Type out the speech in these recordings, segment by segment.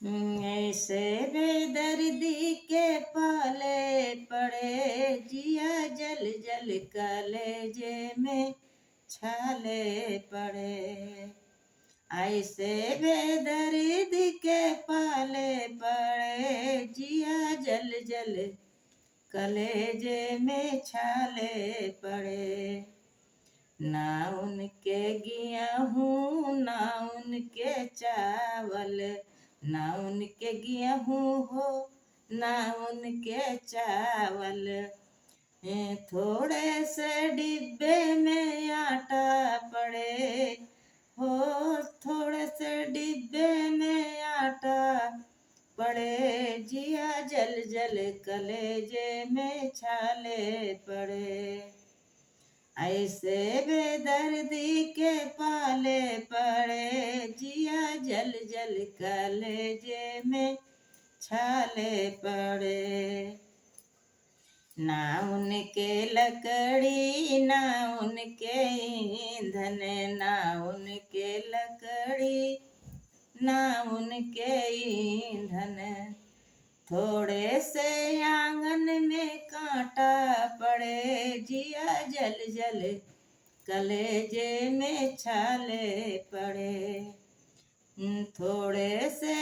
ऐसे बेदर्दी के पाले पड़े, जिया जल जल कलेजे में छाले पड़े। ऐसे बेदर्दी के पाले पड़े, जिया जल जल कलेजे में छाले पड़े। ना उनके गेहूँ ना उनके चावल, ना उनके गेहूँ हो ना उनके चावल। थोड़े से डिब्बे में आटा पड़े हो, थोड़े से डिब्बे में आटा पड़े, जिया जल जल कलेजे में छाले पड़े। ऐसे बेदर्दी के पाले पड़े, जिया जल जल कलेजे में छाले पड़े। ना उनके लकड़ी ना उनके ईंधन, ना उनके लकड़ी ना उनके ईंधन। थोड़े से आंगन में कांटा पड़े, जिया जल जल कलेजे में छाले पड़े। थोड़े से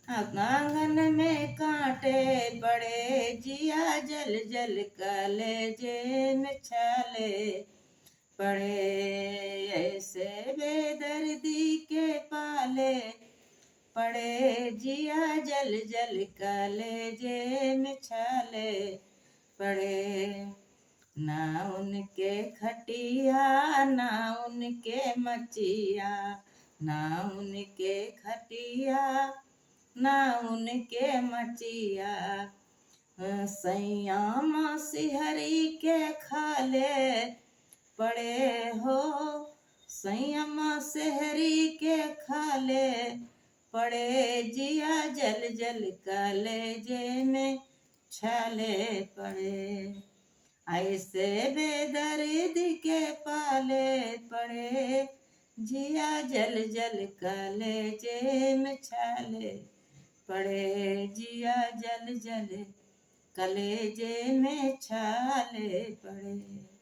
आंगन में कांटे पड़े, जिया जल जल कलेजे में छाले पड़े। ऐसे बेदर्दी के पाले पड़े, जिया जल जल कलेजे में छाले पड़े। ना उनके खटिया ना उनके मचिया, ना उनके खटिया ना उनके मचिया। सैया मसीहरी के खाले पड़े हो, सैया मसीहरी के खाले पड़े, जिया जल जल कलेजे में छाले पड़े। ऐसे बेदर्दी के पाले पड़े, जिया जल जल कलेजे में छाले पड़े, जिया जल जल कलेजे में छाले पड़े।